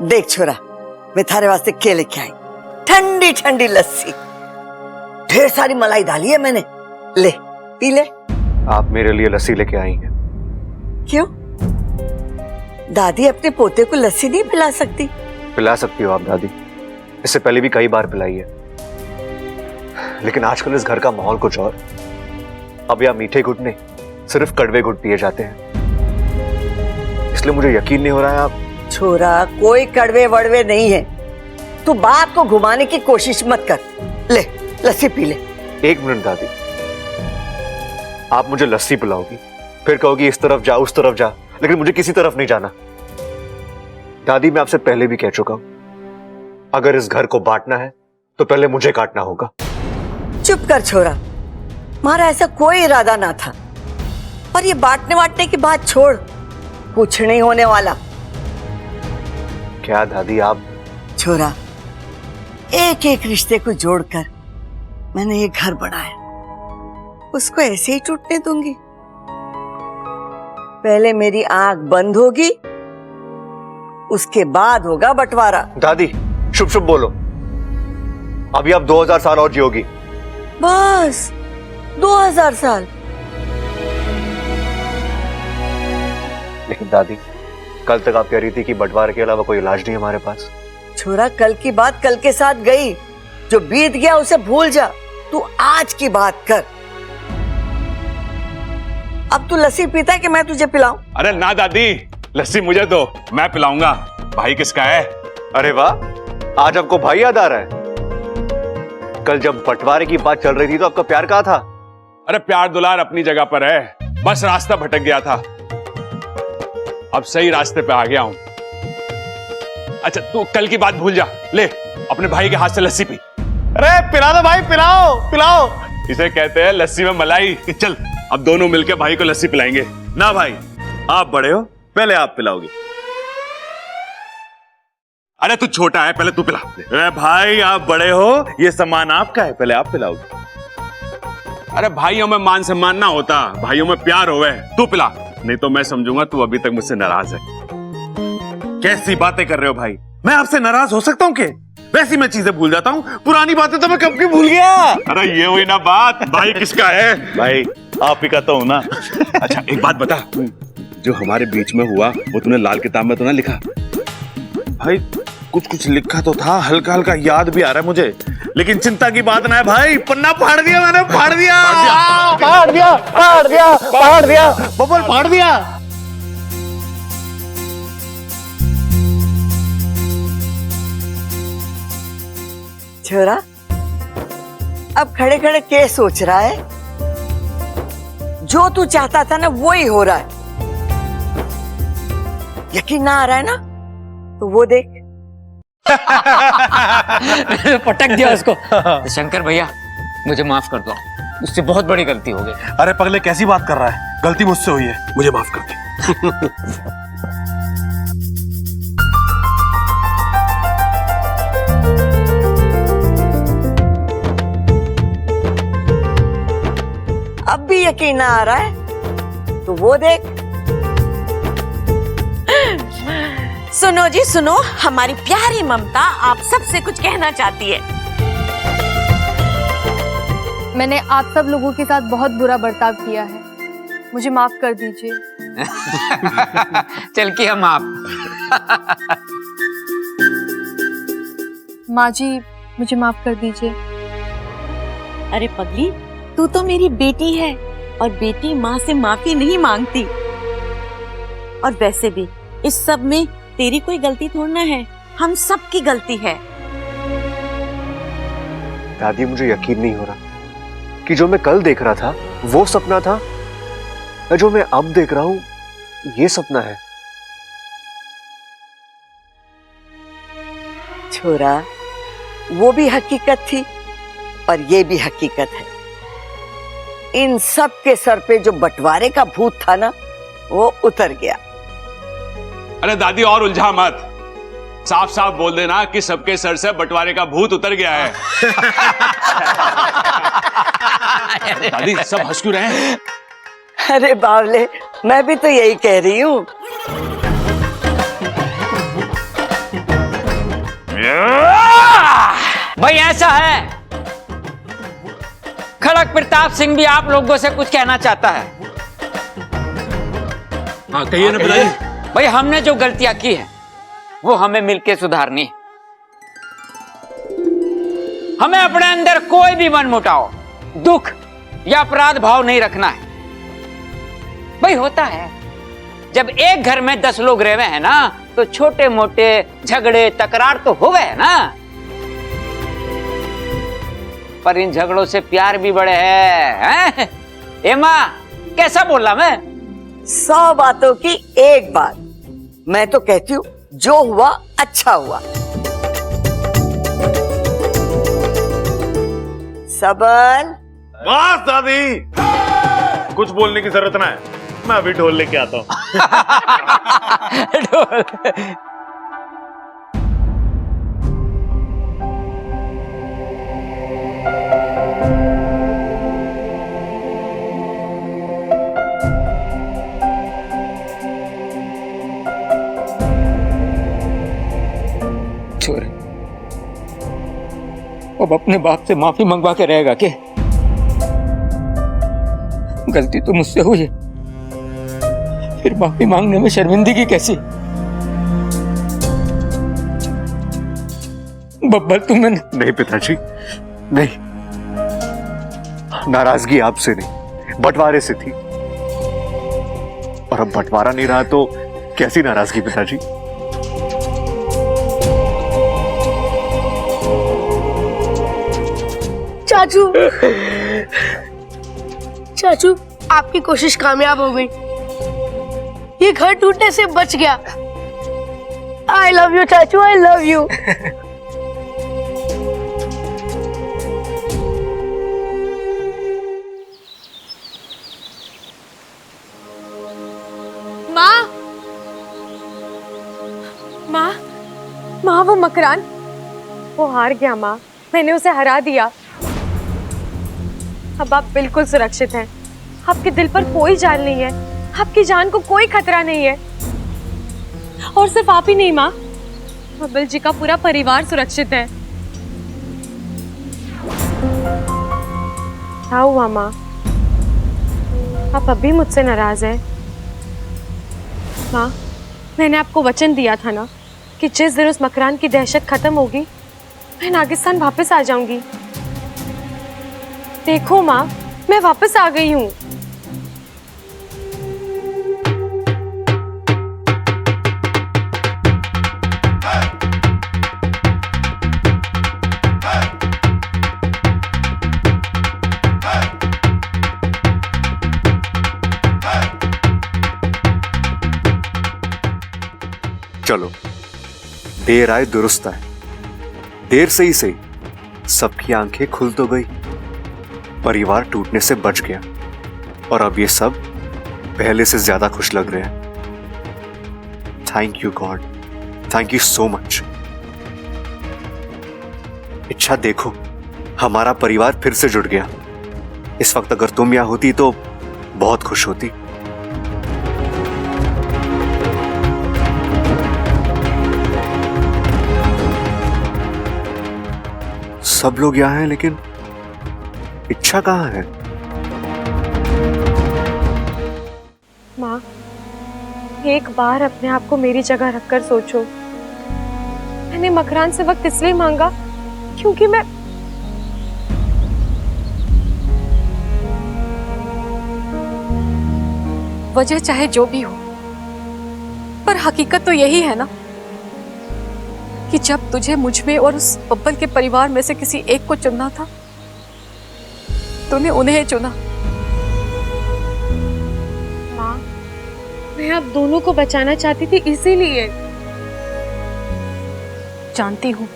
देख छोरा, मैं थारे वास्ते क्या लेके आई, ठंडी ठंडी लस्सी, ढेर सारी मलाई डाली है मैंने, ले पी ले। आप मेरे लिए लस्सी लेके आई हैं? क्यों? दादी अपने पोते को लस्सी नहीं पिला सकती? पिला सकती हो आप दादी, इससे पहले भी कई बार पिलाई है, लेकिन आजकल इस घर का माहौल कुछ और। अब यहाँ मीठे घुट नहीं, सिर्फ कड़वे घुट पिए जाते हैं, इसलिए मुझे यकीन नहीं हो रहा है आप। छोरा, कोई कड़वे वड़वे नहीं है, तू बात को घुमाने की कोशिश मत कर, ले लस्सी पी ले। एक मिनट दादी, आप मुझे लस्सी पिलाओगी, फिर कहोगी इस तरफ जा उस तरफ जा, लेकिन मुझे किसी तरफ नहीं जाना। दादी मैं आपसे पहले भी कह चुका हूं, अगर इस घर को बांटना है तो पहले मुझे काटना होगा। चुप कर छोरा, हमारा ऐसा कोई इरादा ना था, और ये बांटने बांटने की बात छोड़, कुछ नहीं होने वाला। क्या दादी आप? छोरा, एक एक रिश्ते को जोड़कर मैंने ये घर बनाया, उसको ऐसे ही टूटने दूंगी? पहले मेरी आंख बंद होगी, उसके बाद होगा बंटवारा। दादी शुभ शुभ बोलो, अभी आप 2000 साल और जियोगी। बस 2000 साल? लेकिन दादी कल तक आप कह रही थी कि बंटवारे के अलावा कोई इलाज नहीं हमारे पास। छोरा, कल की बात कल के साथ गई, जो बीत गया उसे भूल जा, तू आज की बात कर। अब तू लस्सी पीता है कि मैं तुझे पिलाऊं? अरे ना दादी, लस्सी मुझे दो, मैं पिलाऊंगा। भाई किसका है? अरे वाह, आज आपको भाई याद आ रहा है। कल जब बंटवारे की बात चल रही थी तो आपका प्यार कहाँ था? अरे प्यार दुलार अपनी जगह पर है, बस रास्ता भटक गया था, अब सही रास्ते पे आ गया हूं। अच्छा तू कल की बात भूल जा, ले अपने भाई के हाथ से लस्सी पी। अरे पिला दो भाई, पिलाओ पिलाओ, इसे कहते हैं लस्सी में मलाई। चल अब दोनों मिलकर भाई को लस्सी पिलाएंगे। ना भाई, आप बड़े हो, पहले आप पिलाओगे। अरे तू छोटा है, पहले तू पिला। अरे भाई आप बड़े हो, ये सम्मान आपका है, पहले आप पिलाओगे। अरे भाइयों में मान सम्मान ना होता, भाइयों में प्यार होवे। तू पिला, नहीं तो मैं समझूंगा तू अभी तक मुझसे नाराज है। कैसी बातें कर रहे हो भाई, मैं आपसे नाराज हो सकता हूँ क्या? वैसी मैं चीजें भूल जाता हूँ, पुरानी बातें तो मैं कब की भूल गया। अरे ये हुई ना बात, भाई किसका है? भाई आप ही का तो हूं ना। अच्छा एक बात बता, जो हमारे बीच में हुआ वो तूने लाल किताब में तो ना लिखा? भाई कुछ कुछ लिखा तो था, हल्का हल्का याद भी आ रहा है मुझे, लेकिन चिंता की बात ना है भाई, पन्ना फाड़ दिया मैंने, फाड़ दिया फाड़ दिया फाड़ दिया फाड़ दिया बबल फाड़ दिया। छोरा, अब खड़े खड़े क्या सोच रहा है? जो तू चाहता था ना वो ही हो रहा है। यकीन ना आ रहा है ना, तो वो देख। पटक दिया उसको। शंकर भैया मुझे माफ कर दो, मुझसे बहुत बड़ी गलती हो गई। अरे पगले कैसी बात कर रहा है, गलती मुझसे हुई है, मुझे माफ कर दे। अब भी यकीन ना आ रहा है, तो वो देख। सुनो जी सुनो, हमारी प्यारी ममता आप सबसे कुछ कहना चाहती है। मैंने आप सब लोगों के साथ बहुत बुरा बर्ताव किया है, मुझे माफ कर दीजिए। चल किया माफ। माँ जी मुझे माफ कर दीजिए। अरे पगली, तू तो मेरी बेटी है, और बेटी माँ से माफी नहीं मांगती। और वैसे भी इस सब में तेरी कोई गलती थोड़ी ना है, हम सब की गलती है। दादी मुझे यकीन नहीं हो रहा कि जो मैं कल देख रहा था वो सपना था, या जो मैं अब देख रहा हूं ये सपना है। छोरा, वो भी हकीकत थी और ये भी हकीकत है। इन सब के सर पे जो बंटवारे का भूत था ना, वो उतर गया। अरे दादी और उलझा मत, साफ साफ बोल देना कि सबके सर से बंटवारे का भूत उतर गया है। दादी सब हंस क्यों रहे हैं? अरे बावले, मैं भी तो यही कह रही हूँ। भाई ऐसा है, खड़क प्रताप सिंह भी आप लोगों से कुछ कहना चाहता है। हाँ कहिए ना पिताजी। भाई हमने जो गलतियां की है वो हमें मिलके सुधारनी है। हमें अपने अंदर कोई भी मनमुटाव, दुख या अपराध भाव नहीं रखना है। भाई होता है जब एक घर में 10 लोग रह हैं ना, तो छोटे मोटे झगड़े तकरार तो हो गए ना, पर इन झगड़ों से प्यार भी बढ़े हैं। एमा कैसा बोला मैं? 100 बातों की एक बात। मैं तो कहती हूँ जो हुआ अच्छा हुआ। सबल। बस दादी, कुछ बोलने की जरूरत ना है, मैं अभी ढोल लेके आता हूँ। छोरे, अब अपने बाप से माफी मंगवा के रहेगा के? गलती तो मुझसे हुई है, फिर माफी मांगने में शर्मिंदगी कैसी? बब्बर तुमने नहीं पिताजी, नहीं। नाराजगी आपसे नहीं, बंटवारे से थी, और अब बंटवारा नहीं रहा तो कैसी नाराजगी पिताजी? चाचू, चाचू आपकी कोशिश कामयाब हो गई, ये घर टूटने से बच गया। आई लव यू चाचू, आई लव यू। माँ, माँ, माँ वो मकरान, वो हार गया माँ, मैंने उसे हरा दिया। अब आप बिल्कुल सुरक्षित हैं, आपके दिल पर कोई जान नहीं है, आपकी जान को कोई खतरा नहीं है। और सिर्फ आप ही नहीं माँ, बब्बल जी का पूरा परिवार सुरक्षित है। क्या हुआ माँ, आप अभी मुझसे नाराज हैं? माँ, मैंने आपको वचन दिया था ना कि जिस दिन उस मकरान की दहशत खत्म होगी मैं नागिस्तान वापस आ जाऊंगी। देखो माँ, मैं वापस आ गई हूँ। चलो, देर आए दुरुस्त आए। देर से ही सही, सबकी आंखें खुल तो गई, परिवार टूटने से बच गया, और अब ये सब पहले से ज्यादा खुश लग रहे हैं। Thank you God, thank you so much. इच्छा देखो, हमारा परिवार फिर से जुड़ गया। इस वक्त अगर तुम यहां होती तो बहुत खुश होती। सब लोग यहां हैं, लेकिन इच्छा कहां है? माँ, एक बार अपने आप को मेरी जगह रखकर सोचो। मैंने मकरान से वक्त इसलिए मांगा क्योंकि मैं वजह चाहे जो भी हो, पर हकीकत तो यही है ना कि जब तुझे मुझ में और उस बब्बल के परिवार में से किसी एक को चुनना था, तूने उन्हें चुना। माँ, मैं आप दोनों को बचाना चाहती थी, इसीलिए। जानती हूँ,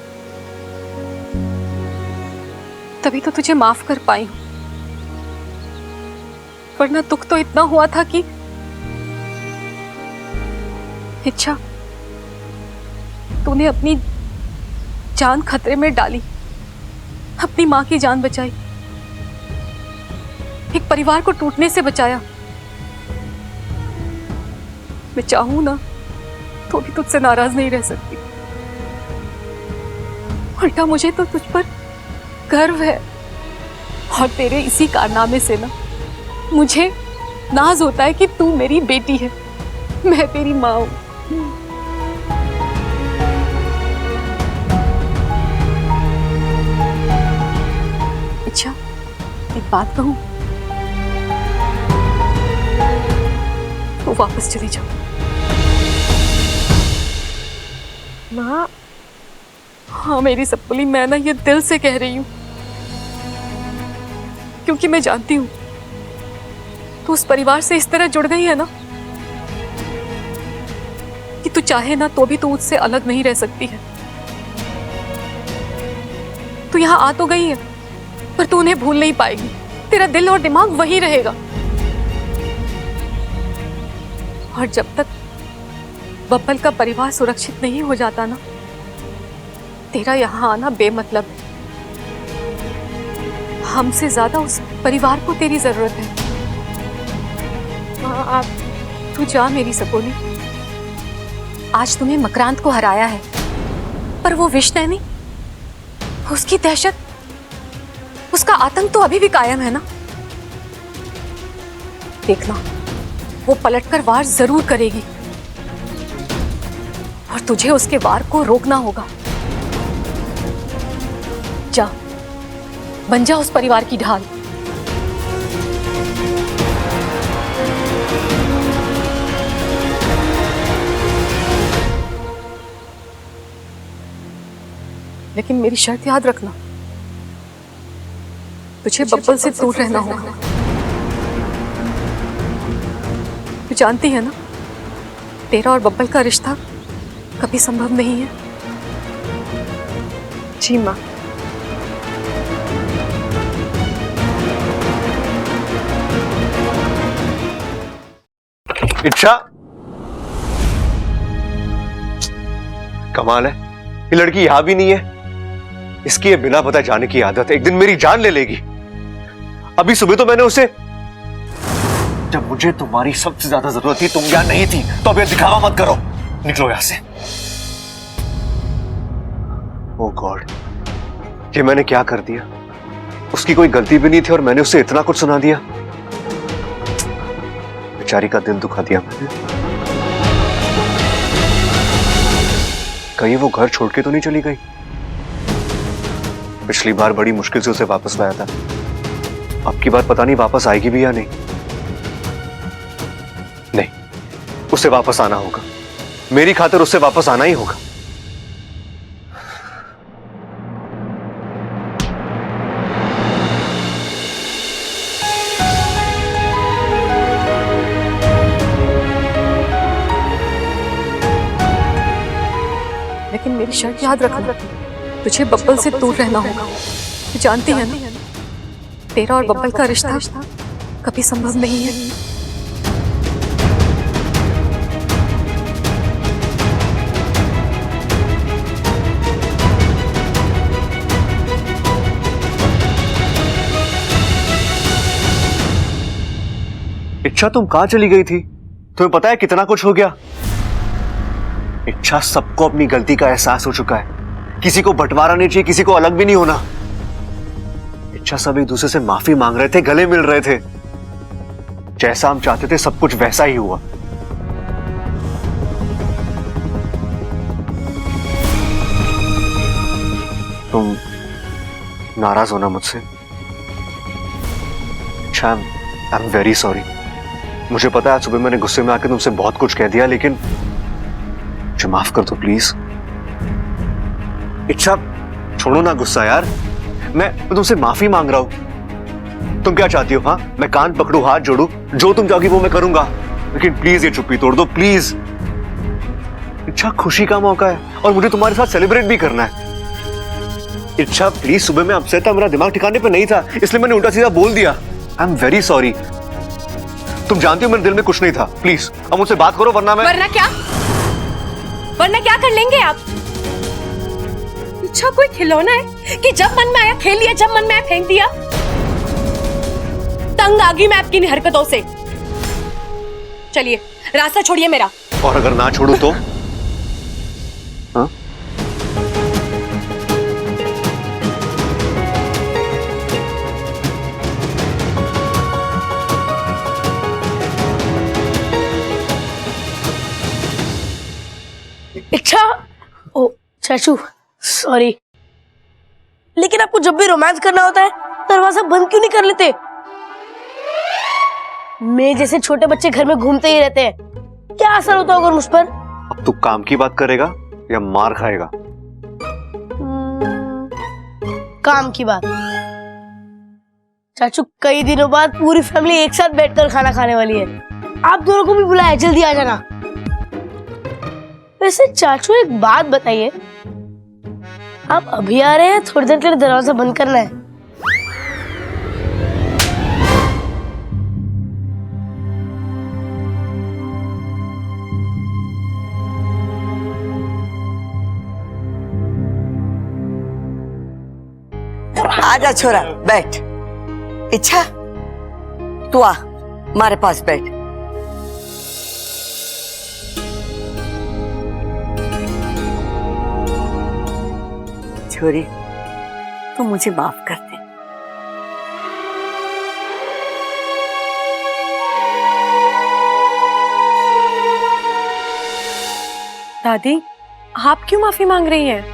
तभी तो तुझे माफ कर पाई हूँ, वरना दुख तो इतना हुआ था कि इच्छा, तूने अपनी जान खतरे में डाली, अपनी माँ की जान बचाई, एक परिवार को टूटने से बचाया। मैं चाहूं ना तो भी तुझसे नाराज नहीं रह सकती। उल्टा मुझे तो तुझ पर गर्व है, और तेरे इसी कारनामे से ना मुझे नाज होता है कि तू मेरी बेटी है, मैं तेरी माँ हूं। अच्छा, एक बात कहूं, तो वापस चली जाओ। माँ, हाँ मेरी सप्पुली, मैं ना ये दिल से कह रही हूं, क्योंकि मैं जानती हूं तू उस परिवार से इस तरह जुड़ गई है ना कि तू चाहे ना तो भी तू उससे अलग नहीं रह सकती है। तू यहां आ तो गई है, पर तू उन्हें भूल नहीं पाएगी। तेरा दिल और दिमाग वही रहेगा, और जब तक बब्बल का परिवार सुरक्षित नहीं हो जाता ना, तेरा यहाँ आना बेमतलब है। हमसे ज्यादा उस परिवार को तेरी जरूरत है। हाँ, आप तू जा मेरी सपोली। आज तुम्हें मकरांत को हराया है, पर वो विष नहीं, उसकी दहशत, उसका आतंक तो अभी भी कायम है ना। देखना, वो पलटकर वार जरूर करेगी, और तुझे उसके वार को रोकना होगा। जा, बन जा उस परिवार की ढाल। लेकिन मेरी शर्त याद रखना, तुझे बब्बल से दूर रहना होगा। तू जानती है ना, तेरा और बब्बल का रिश्ता कभी संभव नहीं है। जी माँ। इच्छा, कमाल है, ये लड़की यहां भी नहीं है। इसकी ये बिना पता जाने की आदत है, एक दिन मेरी जान ले लेगी। अभी सुबह तो मैंने उसे, जब मुझे तुम्हारी सबसे ज्यादा जरूरत थी तुम यहां नहीं थी, तो अब ये दिखावा मत करो, निकलो यहां से। ओह गॉड, ये मैंने क्या कर दिया? उसकी कोई गलती भी नहीं थी और मैंने उसे इतना कुछ सुना दिया। बेचारी का दिल दुखा दिया मैंने। कहीं वो घर छोड़ के तो नहीं चली गई? पिछली बार बड़ी मुश्किल से उसे वापस लाया था, अब की बार पता नहीं वापस आएगी भी या नहीं। नहीं, उसे वापस आना होगा, मेरी खातिर उसे वापस आना ही होगा। लेकिन मेरी शर्त याद रखना, तुझे बब्बल से दूर रहना होगा। तू जानती है ना, तेरा और बब्बल का रिश्ता कभी संभव नहीं है। इच्छा, तुम कहां चली गई थी? तुम्हें पता है कितना कुछ हो गया? इच्छा, सबको अपनी गलती का एहसास हो चुका है, किसी को बंटवारा नहीं चाहिए, किसी को अलग भी नहीं होना। इच्छा, सब एक दूसरे से माफी मांग रहे थे, गले मिल रहे थे। जैसा हम चाहते थे सब कुछ वैसा ही हुआ। तुम नाराज हो ना मुझसे? इच्छा, आई एम वेरी सॉरी। मुझे पता है आज सुबह मैंने गुस्से में आकर तुमसे बहुत कुछ कह दिया, लेकिन मुझे माफ कर दो प्लीज। इच्छा, छोड़ो ना गुस्सा यार, मैं तुमसे माफी मांग रहा हूं। तुम क्या चाहती हो? हाँ, मैं कान पकड़ू, हाथ जोड़ू, जो तुम चाहोगी वो मैं करूंगा, लेकिन प्लीज ये चुप्पी तोड़ दो प्लीज। इच्छा, खुशी का मौका है और मुझे तुम्हारे साथ सेलिब्रेट भी करना है। इच्छा प्लीज, सुबह में अपसेट था, मेरा दिमाग ठिकाने पे नहीं था, इसलिए मैंने उल्टा सीधा बोल दिया। I am very sorry. तुम जानती हो मेरे दिल में कुछ नहीं था, प्लीज अब मुझसे बात करो वरना क्या कर लेंगे आप? अच्छा, कोई खिलौना है कि जब मन में आया खेल लिया, जब मन में आया फेंक दिया? तंग आ गई मैं आपकी इन हरकतों से। चलिए, रास्ता छोड़िए मेरा। और अगर ना छोड़ू तो? हाँ? इच्छा, ओ चाचू सॉरी, लेकिन आपको जब भी रोमांस करना होता है दरवाजा बंद क्यों नहीं कर लेते? मैं जैसे छोटे बच्चे घर में घूमते ही रहते हैं, क्या असर होता होगा मुझ पर? अब तू काम की बात करेगा या मार खाएगा? काम की बात। चाचू कई दिनों बाद पूरी फैमिली एक साथ बैठकर खाना खाने वाली है, आप दोनों को भी बुलाया, जल्दी आ जाना। वैसे चाचू एक बात बताइए, आप अभी आ रहे हैं, थोड़ी देर के लिए दरवाजा बंद करना है? आजा छोरा, बैठ। इच्छा, तू आ, हमारे पास बैठ। छोरी, तू मुझे माफ कर दे। दादी, आप क्यों माफी मांग रही हैं?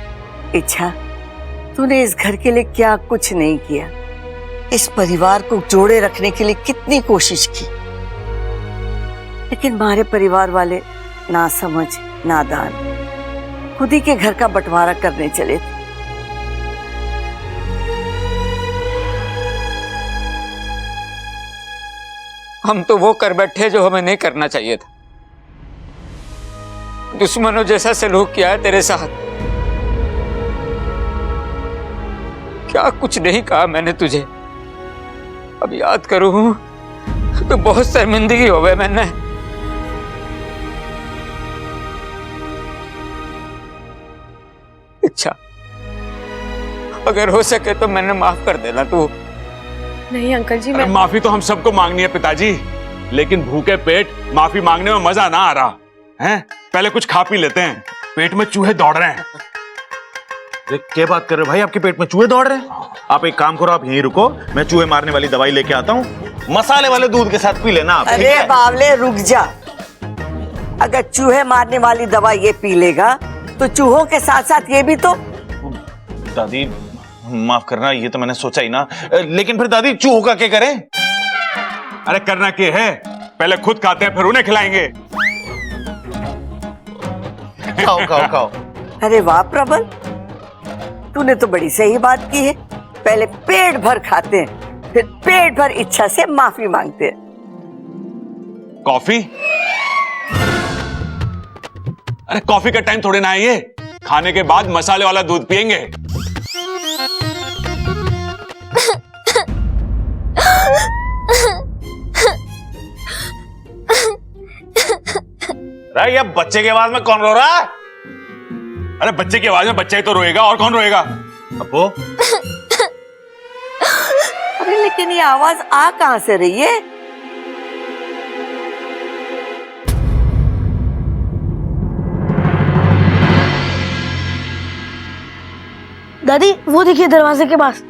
इच्छा, तूने इस घर के लिए क्या कुछ नहीं किया, इस परिवार को जोड़े रखने के लिए कितनी कोशिश की, लेकिन हमारे परिवार वाले ना समझ, नादान, खुद ही के घर का बंटवारा करने चले थे। हम तो वो कर बैठे जो हमें नहीं करना चाहिए था। दुश्मनों जैसा सलूक किया है तेरे साथ। क्या कुछ नहीं कहा मैंने तुझे, अब याद करूं तो बहुत शर्मिंदगी हो गई मैंने। अच्छा, अगर हो सके तो मैंने माफ कर देना तू। नहीं अंकल जी, अरे मैं माफी तो हम सबको मांगनी है पिताजी, लेकिन भूखे पेट माफी मांगने में मजा ना आ रहा है। पहले कुछ खा पी लेते हैं, पेट में चूहे दौड़ रहे हैं। क्या बात कर रहे हो भाई, आपके पेट में चूहे दौड़ रहे हैं? आप एक काम करो, आप यहीं रुको, मैं चूहे मारने वाली दवाई लेके आता हूँ, मसाले वाले दूध के साथ पी लेना आप। अरे बावले रुक जा, अगर चूहे मारने वाली दवा ये पी लेगा तो चूहों के साथ साथ ये भी तो। दादी माफ करना, ये तो मैंने सोचा ही ना, लेकिन फिर दादी चूहों का क्या करें? अरे करना क्या है, पहले खुद खाते हैं फिर उन्हें खिलाएंगे। खाओ खाओ खाओ। अरे वाह प्रबल, तूने तो बड़ी सही बात की है, पहले पेट भर खाते हैं फिर पेट भर इच्छा से माफी मांगते हैं। कॉफी? अरे कॉफी का टाइम थोड़े ना है ये, खाने के बाद मसाले वाला दूध पिएंगे। अरे ये बच्चे की आवाज में कौन रो रहा है? अरे बच्चे की आवाज में बच्चा ही तो रोएगा, और कौन रोएगा? अप्पू, अरे लेकिन ये आवाज आ कहां से रही है? दादी वो देखिए दरवाजे के पास।